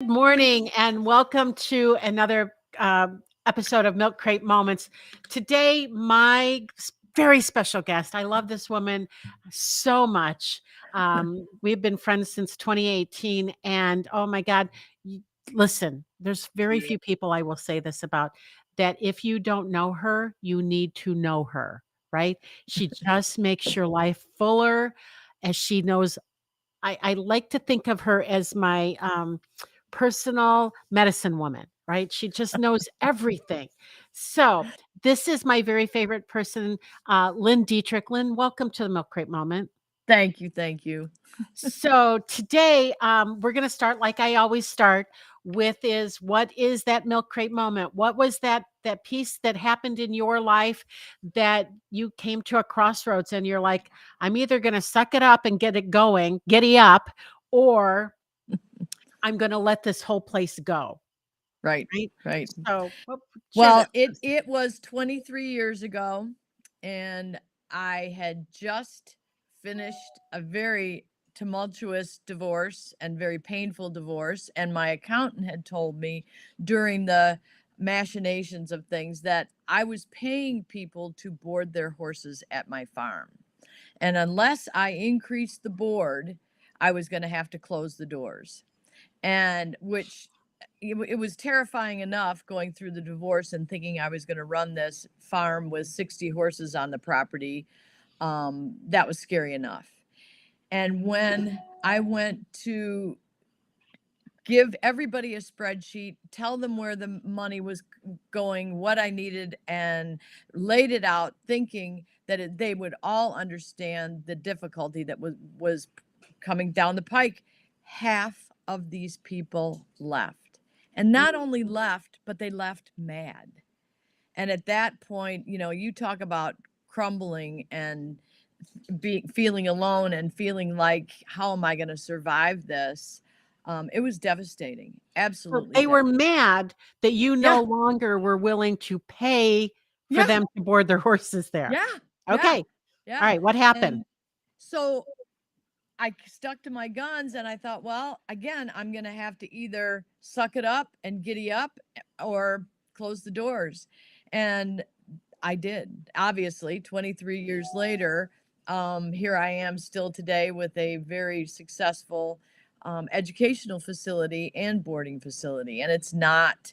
Good morning and welcome to another episode of Milk Crate Moments. Today, very special guest. I love this woman so much. We've been friends since 2018, and oh my God, y- listen, there's very few people I will say this about that if you don't know her, you need to know her, right? She just makes your life fuller as she knows I like to think of her as my personal medicine woman, right? She just knows everything. So this is my very favorite person, Lynn Diettrich. Lynn, welcome to the Milk Crate Moment. Thank you, thank you. So today, we're going to start like I always start with is what is that milk crate moment? What was that piece that happened in your life that you came to a crossroads and you're like, I'm either going to suck it up and get it going, giddy up, or I'm going to let this whole place go, Right, right? right. So share Well, that it first. it was 23 years ago, and I had just finished a very tumultuous divorce and very painful divorce, and my accountant had told me during the machinations of things that I was paying people to board their horses at my farm. And unless I increased the board, I was going to have to close the doors. And which it was terrifying enough going through the divorce and thinking I was going to run this farm with 60 horses on the property. That was scary enough. And when I went to give everybody a spreadsheet, tell them where the money was going, what I needed, and laid it out, thinking that they would all understand the difficulty that was coming down the pike. Half of these people left, and not only left, but they left mad. And at that point, you talk about crumbling and feeling alone and feeling like, how am I going to survive this? It was devastating, So absolutely they were devastating. mad that you Yeah, no longer were willing to pay for yeah, them to board their horses there. yeah, yeah, Okay. All yeah. right. What happened? And so I stuck to my guns and I thought, well, again, I'm going to have to either suck it up and giddy up or close the doors. And I did. Obviously, 23 years later, here I am still today with a very successful educational facility and boarding facility, and it's not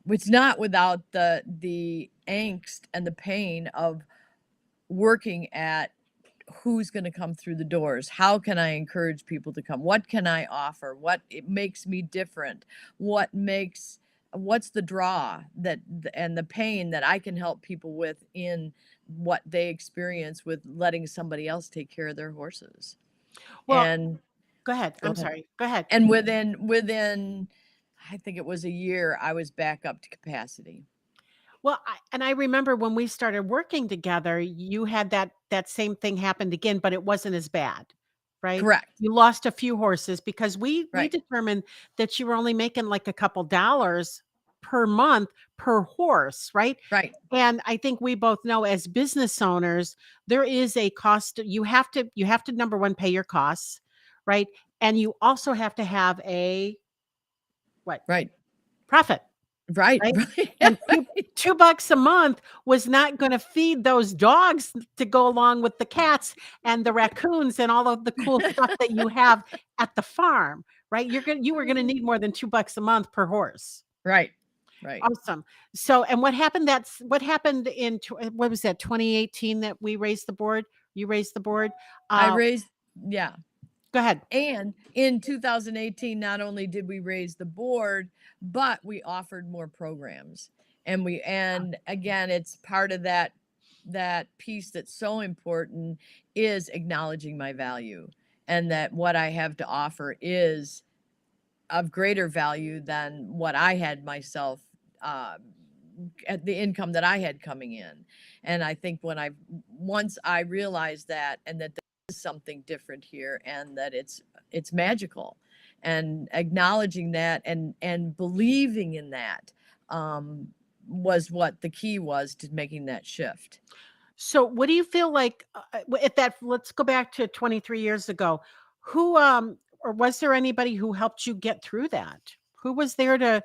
without the angst and the pain of working at who's going to come through the doors. How can I encourage people to come? What can I offer? What it makes me different? What's the draw that and the pain that I can help people with in what they experience with letting somebody else take care of their horses. Well, And go ahead. go I'm ahead. sorry. Go ahead. And within I think it was a year, I was back up to capacity. Well, I remember when we started working together, you had that same thing happened again, but it wasn't as bad, right? Correct. You lost a few horses because we Right. determined that you were only making like a couple dollars per month per horse, right? Right. And I think we both know as business owners, there is a cost. You have to number one, pay your costs, right? And you also have to have a what? Right. Profit. Right. Right? Right. And 2 Right. $2 a month was not gonna feed those dogs to go along with the cats and the raccoons and all of the cool stuff that you have at the farm, right? You were gonna need more than $2 a month per horse. Right. Right. Awesome. So, and what happened in what was that, 2018 that we raised the board? You raised the board? I Uh, raised, yeah. Go ahead. And in 2018, not only did we raise the board, but we offered more programs. And again, it's part of that piece that's so important is acknowledging my value and that what I have to offer is of greater value than what I had myself uh, at the income that I had coming in. And I think once I realized that and that there is something different here and that it's magical and acknowledging that and believing in that um, was what the key was to making that shift. So what do you feel like at that let's go back to 23 years ago. Who or was there anybody who helped you get through that? Who was there to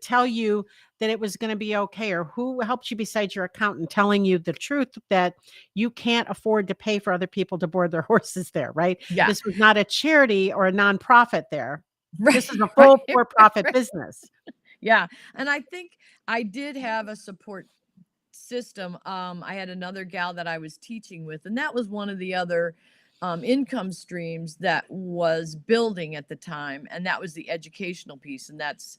tell you that it was going to be okay, or who helped you besides your accountant telling you the truth that you can't afford to pay for other people to board their horses there, right? Yeah. This was not a charity or a nonprofit there. This is Right. a Right. full for-profit Right. business. Yeah. And I think I did have a support system. I had another gal that I was teaching with, and that was one of the other income streams that was building at the time, and that was the educational piece. And that's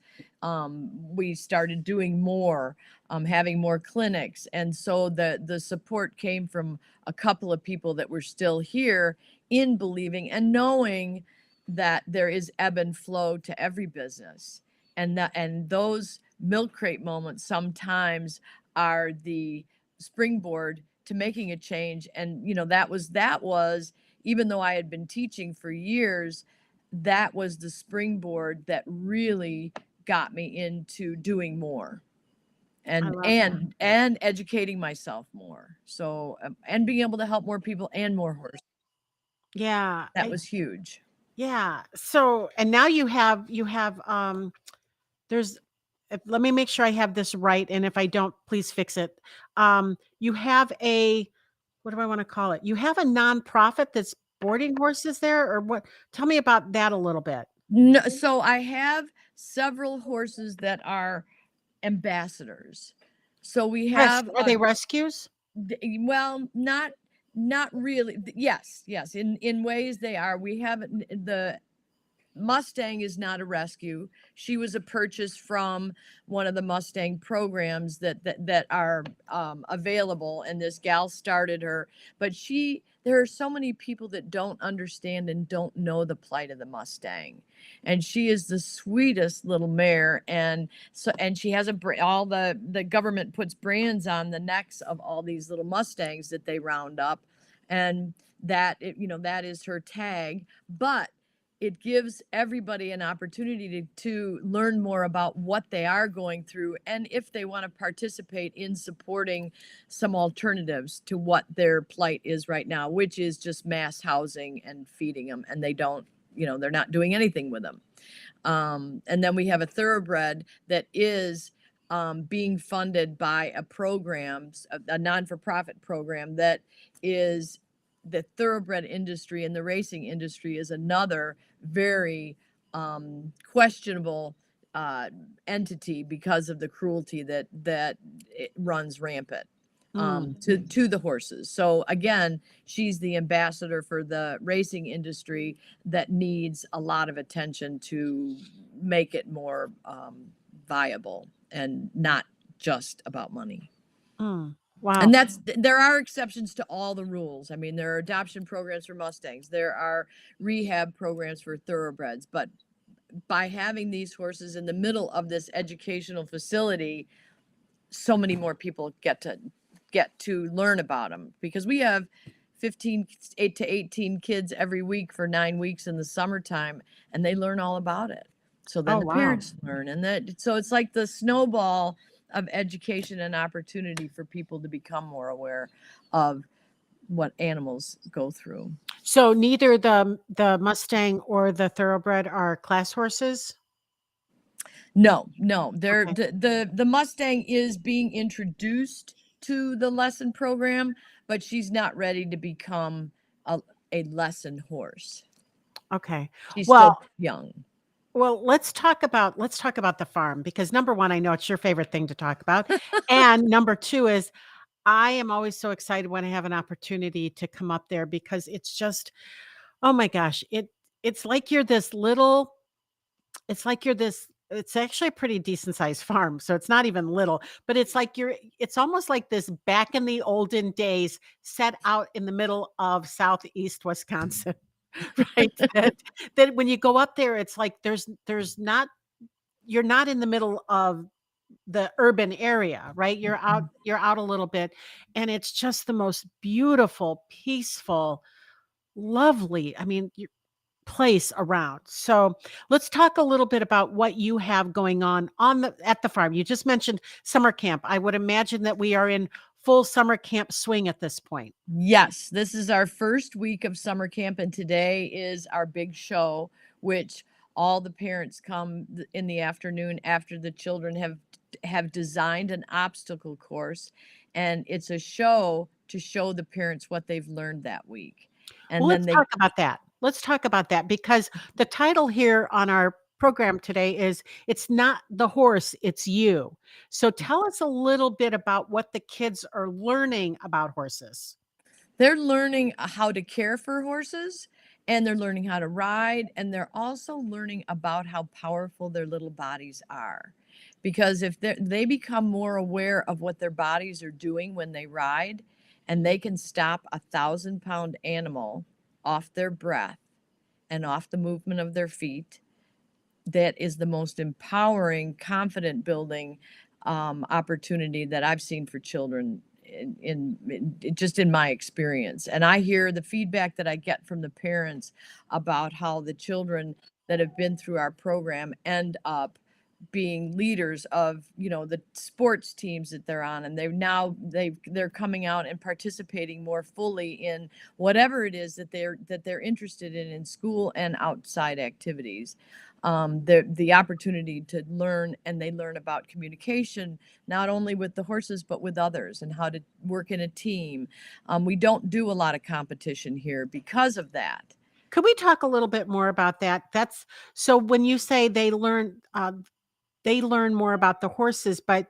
we started doing more, having more clinics, and so the support came from a couple of people that were still here in believing and knowing that there is ebb and flow to every business, and those milk crate moments sometimes are the springboard to making a change. And that was even though I had been teaching for years, that was the springboard that really got me into doing more I and love that. and educating myself more, so and being able to help more people and more horses. Yeah, That was huge. yeah. So, and now there's let me make sure I have this right, and if I don't, please fix it. You have a, what do I want to call it? You have a nonprofit that's boarding horses there, or what? Tell me about that a little bit. No, so I have several horses that are ambassadors. So we have Are they rescues? well, not really. Yes, yes. In ways they are. We have the Mustang is not a rescue. She was a purchase from one of the Mustang programs that are available, and this gal started her. But there are so many people that don't understand and don't know the plight of the Mustang, and she is the sweetest little mare. And she has all the government puts brands on the necks of all these little Mustangs that they round up, and that is her tag, but it gives everybody an opportunity to learn more about what they are going through, and if they want to participate in supporting some alternatives to what their plight is right now, which is just mass housing and feeding them, and they're not doing anything with them. And then we have a thoroughbred that is being funded by a non-for-profit program that is the thoroughbred industry, and the racing industry is another very questionable entity because of the cruelty that it runs rampant Mm, to the horses. So again, she's the ambassador for the racing industry that needs a lot of attention to make it more viable and not just about money. mm. Wow. And there are exceptions to all the rules. I mean, there are adoption programs for Mustangs, there are rehab programs for thoroughbreds, but by having these horses in the middle of this educational facility, so many more people get to learn about them, because we have 8 to 18 kids every week for 9 weeks in the summertime, and they learn all about it. So then Oh, the wow. parents learn, so it's like the snowball of education and opportunity for people to become more aware of what animals go through. So neither the Mustang or the thoroughbred are class horses? No, no, Okay. the Mustang is being introduced to the lesson program, but she's not ready to become a, a lesson horse. Okay. She's Well, still young. let's talk about the farm, because number 1, I know it's your favorite thing to talk about. And number 2 is I am always so excited when I have an opportunity to come up there, because it's just, oh my gosh, it's like you're this little it's like you're this it's actually a pretty decent sized farm, so it's not even little, but it's almost like this back in the olden days set out in the middle of southeast Wisconsin. Right? That when you go up there, it's like there's not you're not in the middle of the urban area, right? You're out a little bit, and it's just the most beautiful, peaceful, lovely, I mean, place around. So, let's talk a little bit about what you have going on the at the farm. You just mentioned summer camp. I would imagine that we are in full summer camp swing at this point. Yes, this is our first week of summer camp, and today is our big show, which All the parents come in the afternoon after the children have designed an obstacle course, and it's a show to show the parents what they've learned that week. Well, And then let's they talk about that. Let's talk about that because the title here on our program today is It's Not the Horse, It's You. So tell us a little bit about what the kids are learning about horses. they're learning how to care for horses, and they're learning how to ride, and they're also learning about how powerful their little bodies are. Because if they become more aware of what their bodies are doing when they ride, and they can stop 1,000-pound animal off their breath and off the movement of their feet, that is the most empowering, confident building opportunity that I've seen for children just in my experience. And I hear the feedback that I get from the parents about how the children that have been through our program end up being leaders of, the sports teams that they're on, and they're coming out and participating more fully in whatever it is that they're interested in school and outside activities. The opportunity to learn, and they learn about communication not only with the horses but with others, and how to work in a team. We don't do a lot of competition here because of that. Could we talk a little bit more about that? That's so when you say they learn more about the horses, but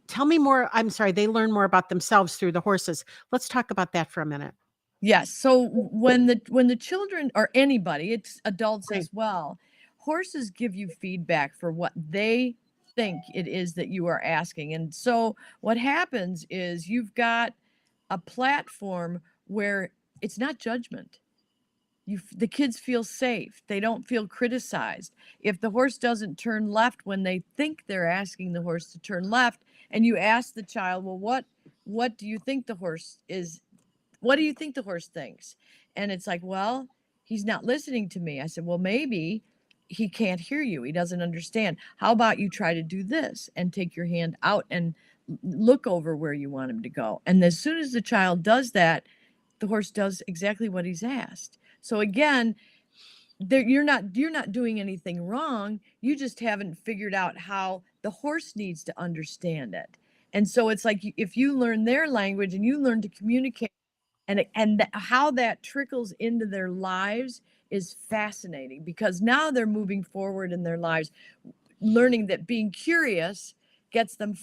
tell me more. I'm sorry, they learn more about themselves through the horses. Let's talk about that for a minute. Yes. So when the children, or anybody, it's adults Right. as well, horses give you feedback for what they think it is that you are asking. And so what happens is you've got a platform where it's not judgment. The kids feel safe. They don't feel criticized. If the horse doesn't turn left when they think they're asking the horse to turn left, and you ask the child, well, what do you think the horse is, what do you think the horse thinks? And it's like, well, he's not listening to me. I said, well, maybe he can't hear you. He doesn't understand. How about you try to do this and take your hand out and look over where you want him to go? And as soon as the child does that, the horse does exactly what he's asked. So again, you're not doing anything wrong. You just haven't figured out how the horse needs to understand it. And so it's like, if you learn their language and you learn to communicate, and how that trickles into their lives is fascinating, because now they're moving forward in their lives, learning that being curious gets them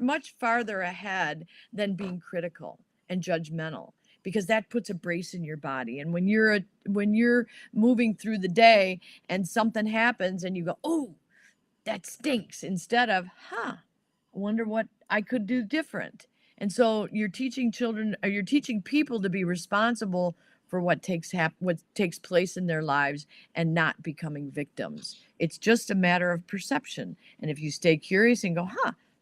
much farther ahead than being critical and judgmental, because that puts a brace in your body. And when you're moving through the day and something happens and you go, oh, that stinks, instead of, I wonder what I could do different. And so you're teaching children, or you're teaching people to be responsible for what takes place in their lives, and not becoming victims. It's just a matter of perception. And if you stay curious and go,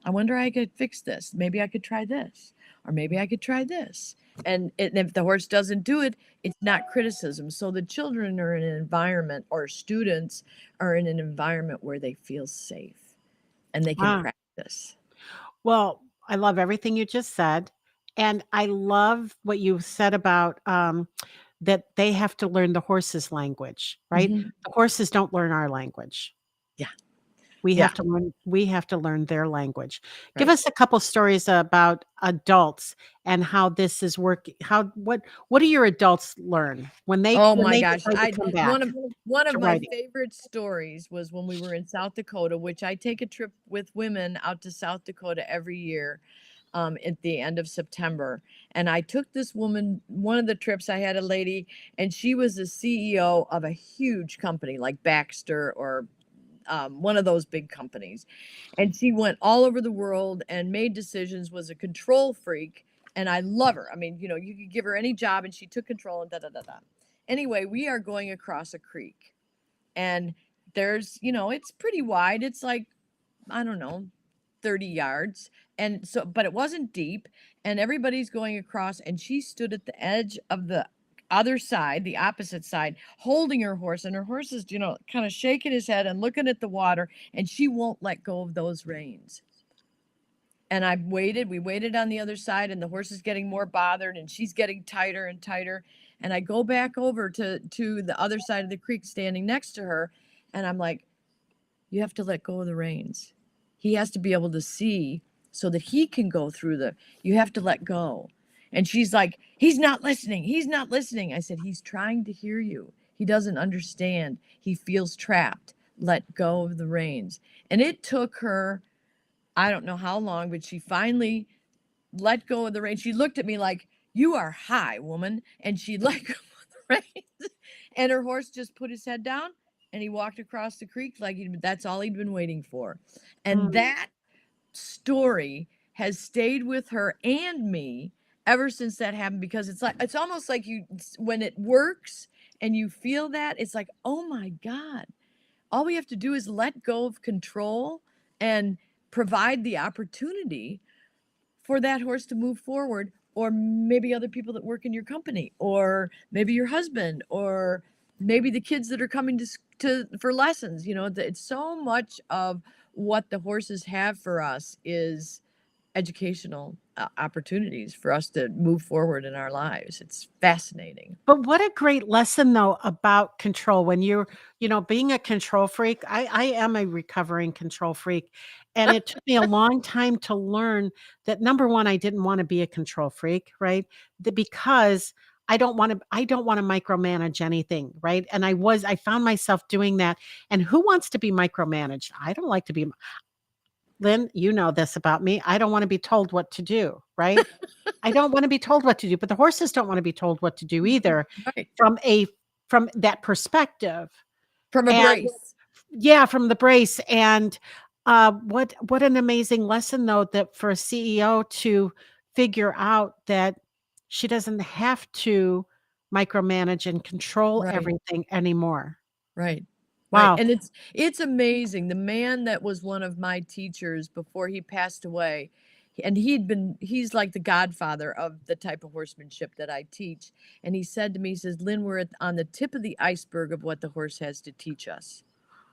I wonder how I could fix this. Maybe I could try this, or maybe I could try this. And if the horse doesn't do it, it's not criticism. So the children are in an environment, or students are in an environment where they feel safe and they can Wow. practice. Well, I love everything you just said. And I love what you said about that they have to learn the horse's language, right? Mhm. The horses don't learn our language. Yeah. We Yeah. have to learn their language. Give Right. us a couple stories about adults and how this is working. What do your adults learn when they Oh when my they gosh. decide to I come back one of to my writing? favorite stories was when we were in South Dakota, which I take a trip with women out to South Dakota every year, at the end of September. And I took this woman, one of the trips, I had a lady, and she was the CEO of a huge company like Baxter, or one of those big companies. And she went all over the world and made decisions, was a control freak. And I love her. I mean, you could give her any job and she took control, and da da da da. Anyway, we are going across a creek, and it's pretty wide. It's like, I don't know, 30 yards. And so, but it wasn't deep, and everybody's going across, and she stood at the edge of the other side, the opposite side, holding her horse, and her horse is, kind of shaking his head and looking at the water, and she won't let go of those reins. And we waited on the other side, and the horse is getting more bothered, and she's getting tighter and tighter. And I go back over to the other side of the creek, standing next to her, And I'm like, you have to let go of the reins. He has to be able to see so that he can go through you have to let go. And she's like, he's not listening. He's not listening. I said, he's trying to hear you. He doesn't understand. He feels trapped. Let go of the reins. And it took her, I don't know how long, but she finally let go of the reins. She looked at me like, you are high, woman. And she let go of the reins. And her horse just put his head down and he walked across the creek like that's all he'd been waiting for. And Mm. that story has stayed with her and me ever since that happened, because it's almost like when it works and you feel that, it's like, oh my God, all we have to do is let go of control and provide the opportunity for that horse to move forward, or maybe other people that work in your company, or maybe your husband, or maybe the kids that are coming to for lessons. It's so much of what the horses have for us is educational opportunities for us to move forward in our lives. It's fascinating. But what a great lesson though about control when being a control freak. I am a recovering control freak. And it took me a long time to learn that number one, I didn't want to be a control freak, right? Because I don't want to micromanage anything, right? And I found myself doing that. And who wants to be micromanaged? I don't like to be. Lynn, you know this about me. I don't want to be told what to do, right? I don't want to be told what to do, but the horses don't want to be told what to do either Right. from that perspective. From a And brace. yeah, from the brace. And what an amazing lesson though, that for a CEO to figure out that she doesn't have to micromanage and control Right. everything anymore. Right. Right. Wow. And it's amazing. The man that was one of my teachers before he passed away, and he's like the godfather of the type of horsemanship that I teach. And he said to me, he says, Lynn, we're on the tip of the iceberg of what the horse has to teach us.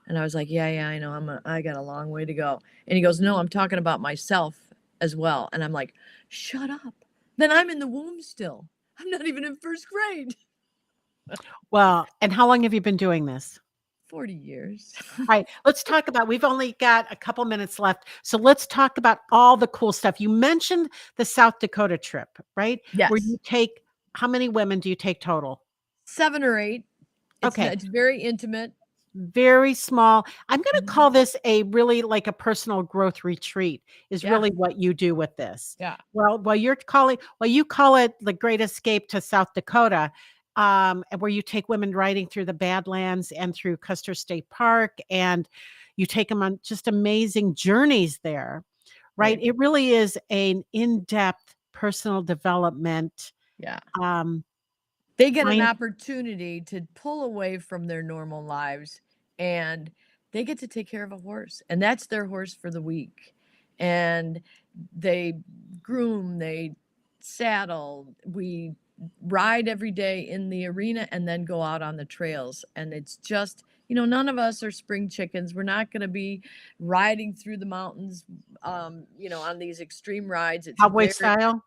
And I was like, yeah, I know. I got a long way to go. And he goes, no, I'm talking about myself as well. And I'm like, shut up. Then I'm in the womb still. I'm not even in first grade. Well, and how long have you been doing this? 40 years. All right, let's talk about we've only got a couple minutes left. So let's talk about all the cool stuff. You mentioned the South Dakota trip, right? Where Yes. you take how many women do you take total? 7 or 8. Okay. It's very intimate. Very small. I'm going to Mhm. call this a really like a personal growth retreat is Yeah. really what you do with this. Yeah. Well, while you call it the Great Escape to South Dakota, and where you take women riding through the Badlands and through Custer State Park, and you take them on just amazing journeys there, right? Right. It really is an in-depth personal development. Yeah. Um, They get an find, opportunity to pull away from their normal lives, and they get to take care of a horse, and that's their horse for the week. And they groom, they saddle, we ride every day in the arena and then go out on the trails. And it's just, none of us are spring chickens. We're not going to be riding through the mountains, on these extreme rides. It's Cowboy very style,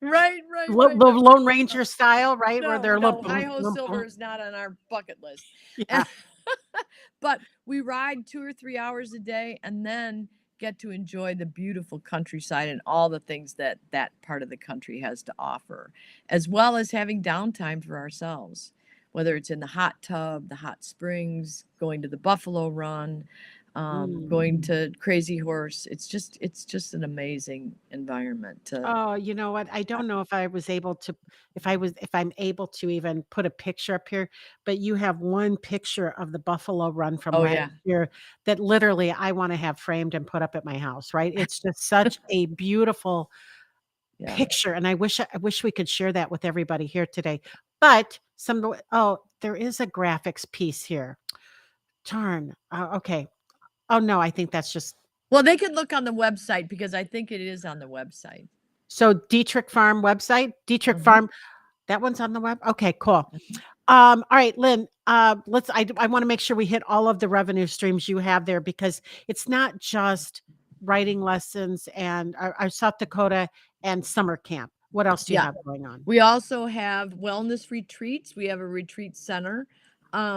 right, right, right. The No, Lone no, Ranger style, right? Where no, they're no. look, Hi boom, ho boom, silver boom. is not on our bucket list. Yeah. But we ride 2 or 3 hours a day and then get to enjoy the beautiful countryside and all the things that that part of the country has to offer, as well as having downtime for ourselves, whether it's in the hot tub, the hot springs, going to the buffalo run, going Mm. to Crazy Horse. It's just an amazing environment to. Oh, you know what? I don't know if I was able to, if I'm able to even put a picture up here, but you have one picture of the Buffalo Run from Oh last yeah, year that literally I want to have framed and put up at my house, right? It's just such a beautiful yeah. picture. And I wish we could share that with everybody here today. But there is a graphics piece here. Darn. Okay. Oh no, I think that's just Well, they can look on the website because I think it is on the website. so Diettrich Farm website, Diettrich Mhm. Farm. That one's on the web? Okay, cool. Mhm. All right, Lynn, I wanna make sure we hit all of the revenue streams you have there because it's not just writing lessons and our South Dakota and summer camp. What else do you Yeah. have going on? We also have wellness retreats. We have a retreat center.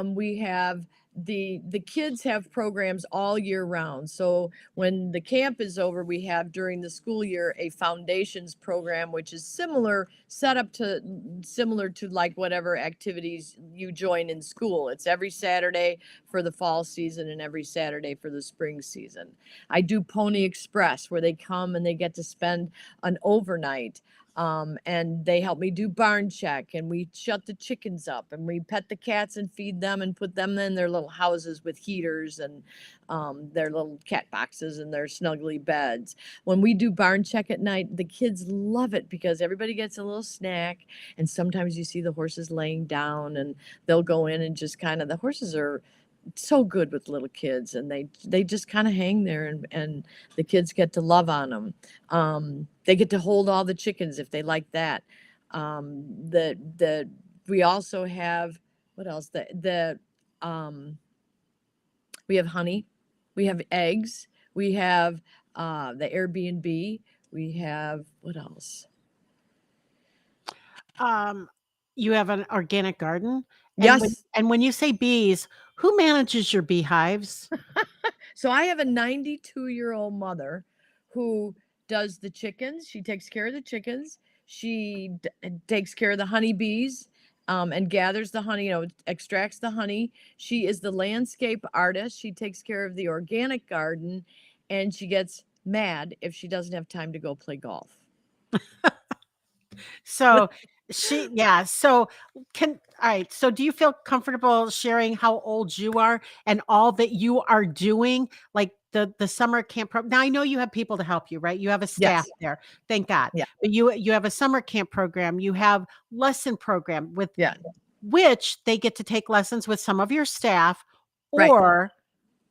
We have the kids have programs all year round. So when the camp is over, we have during the school year a foundations program, which is similar to like whatever activities you join in school. It's every Saturday for the fall season and every Saturday for the spring season. I do Pony Express, where they come and they get to spend an overnight. And they help me do barn check, and we shut the chickens up, and we pet the cats and feed them and put them in their little houses with heaters and their little cat boxes and their snuggly beds. When we do barn check at night, the kids love it because everybody gets a little snack, and sometimes you see the horses laying down, and they'll go in and just kind of, the horses are so good with little kids, and they just kind of hang there, and the kids get to love on them. They get to hold all the chickens if they like that. The we also have, what else, we have honey, we have eggs, we have the Airbnb, we have, what else? Um, you have an organic garden, Yes. and when you say bees, who manages your beehives? So I have a 92-year-old mother who does the chickens. She takes care of the chickens. She takes care of the honeybees, and gathers the honey, extracts the honey. She is the landscape artist. She takes care of the organic garden, and she gets mad if she doesn't have time to go play golf. So so all right. So do you feel comfortable sharing how old you are and all that you are doing? Like the summer camp now I know you have people to help you, right? You have a staff Yes. there. Thank God. Yeah. But you have a summer camp program, you have lesson program with Yeah. which they get to take lessons with some of your staff, Right. or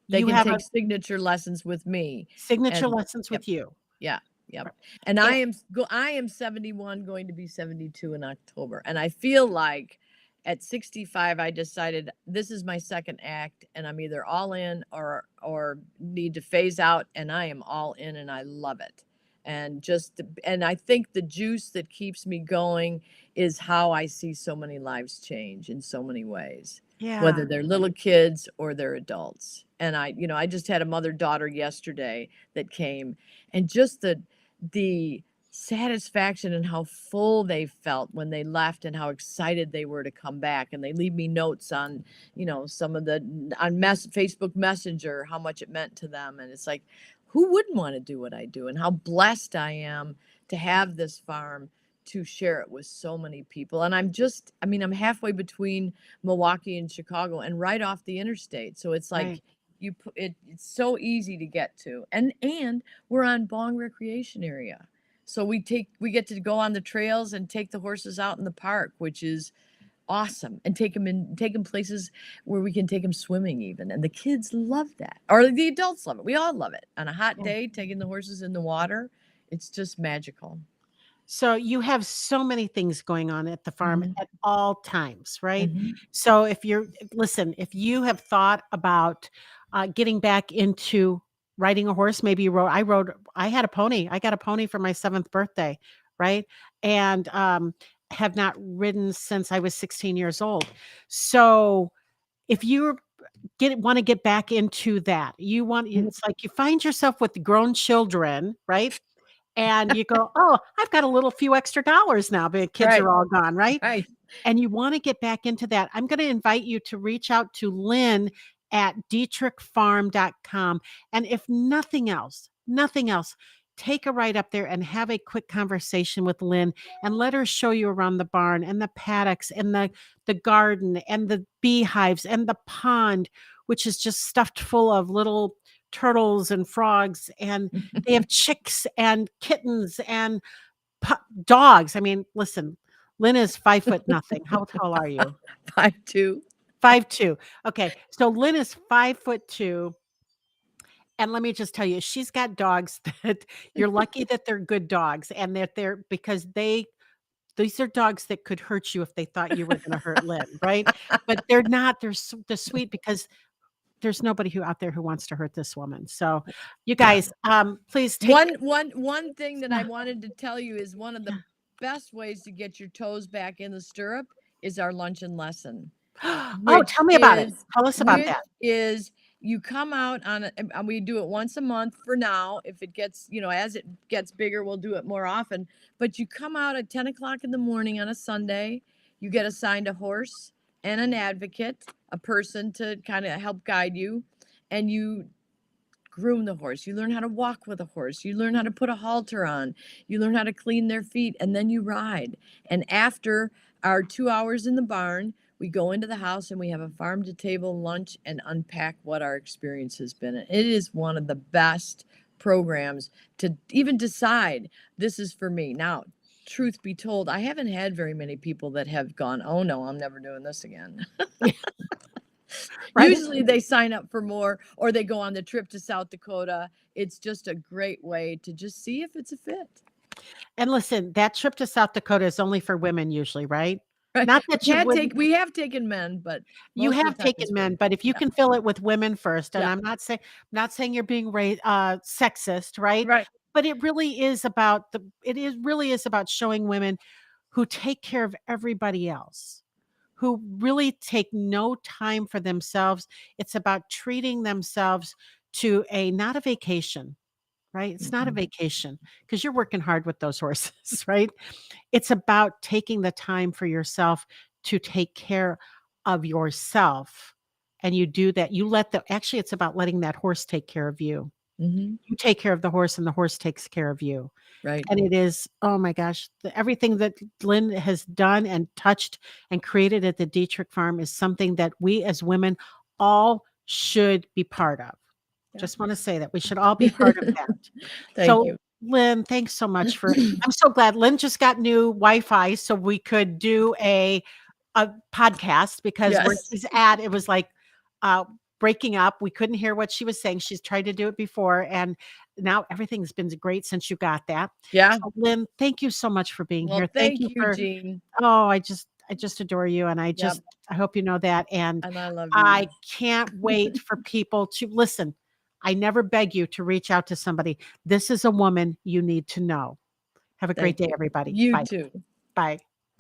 They you can have a take signature lessons with me. signature And lessons yep. with you. Yeah, yep. Right. And And I am 71, going to be 72 in October. And I feel like at 65 I decided this is my second act, and I'm either all in or need to phase out, and I am all in, and I love it. And I think the juice that keeps me going is how I see so many lives change in so many ways, whether yeah. they're little kids or they're adults. And I just had a mother-daughter yesterday that came, and just the satisfaction and how full they felt when they left, and how excited they were to come back, and they leave me notes on, some of the on Facebook Messenger, how much it meant to them. And it's like, who wouldn't want to do what I do, and how blessed I am to have this farm to share it with so many people. And I'm halfway between Milwaukee and Chicago, and right off the interstate, so it's like Right. it's so easy to get to. And we're on Bong Recreation Area, so we get to go on the trails and take the horses out in the park, which is awesome, and take them places where we can take them swimming even, and the kids love that, or the adults love it. We all love it. On a hot Yeah. day, taking the horses in the water, it's just magical. So you have so many things going on at the farm Hmm. at all times, right? Hmm. So if you have thought about getting back into riding a horse, maybe I had a pony. I got a pony for my 7th birthday, right? And have not ridden since I was 16 years old. So if you want to get back into that, it's like you find yourself with grown children, right? And you go, "Oh, I've got a little few extra dollars now, the kids Right. are all gone," right? Right. And you wanna get back into that. I'm gonna invite you to reach out to Lynn at DietrichFarm.com, and if nothing else, take a ride up there and have a quick conversation with Lynn, and let her show you around the barn and the paddocks and the garden and the beehives and the pond, which is just stuffed full of little turtles and frogs, and they have chicks and kittens and pu dogs. I mean, listen, Lynn is 5 foot nothing. How tall are you? 5'2". 5'2". Okay, so Lynn is 5'2", and let me just tell you, she's got dogs that you're lucky that they're good dogs, and that they're because these are dogs that could hurt you if they thought you were gonna hurt Lynn, right? But they're not. They're sweet because there's nobody out there who wants to hurt this woman. So, you Yeah. guys, please take One thing that I yeah, wanted to tell you is one of the yeah. best ways to get your toes back in the stirrup is our luncheon lesson. Oh, tell me about it. Tell us about which that. is you come out on and we do it once a month for now. If it gets, as it gets bigger, we'll do it more often. But you come out at 10 o'clock in the morning on a Sunday. You get assigned a horse and an advocate, a person to kind of help guide you, and you groom the horse. You learn how to walk with a horse. You learn how to put a halter on. You learn how to clean their feet, and then you ride. And after our 2 hours in the barn, we go into the house and we have a farm to table lunch and unpack what our experience has been. And it is one of the best programs to even decide this is for me. Now, truth be told, I haven't had very many people that have gone, oh no, I'm never doing this again. Right? Usually they sign up for more or they go on the trip to South Dakota. It's just a great way to just see if it's a fit. And listen, that trip to South Dakota is only for women usually, right? Right. Not that you wouldn't. We have taken men, but You most of have the time taken it's men, women. but if you Yeah. can fill it with women first, and Yeah. I'm not saying you're being sexist, right? Right. But it really is about really is about showing women who take care of everybody else, who really take no time for themselves. It's about treating themselves to not a vacation, right? It's not a Mhm. vacation because you're working hard with those horses, right? It's about taking the time for yourself to take care of yourself. And you do that. Actually, it's about letting that horse take care of you. Mhm. You take care of the horse and the horse takes care of you. Right. And it is, oh my gosh, everything that Lynn has done and touched and created at the Diettrich Farm is something that we as women all should be part of. Yeah. Just want to say that we should all be part of that. Thank So, you. Lynn, thanks so much I'm so glad Lynn just got new Wi-Fi so we could do a podcast because where Yes. she's at, it was like uh, breaking up. We couldn't hear what she was saying. She's tried to do it before, and now everything's been great since you got that. Yeah. So, Lynn, thank you so much for being Well, here. Thank thank you you, for Jean. oh, I just adore you, and Yep. I hope you know that, and And I love I you. can't wait for people to listen. I never beg you to reach out to somebody. This is a woman you need to know. Have a great Thank day, you. everybody. You Bye. too. Bye.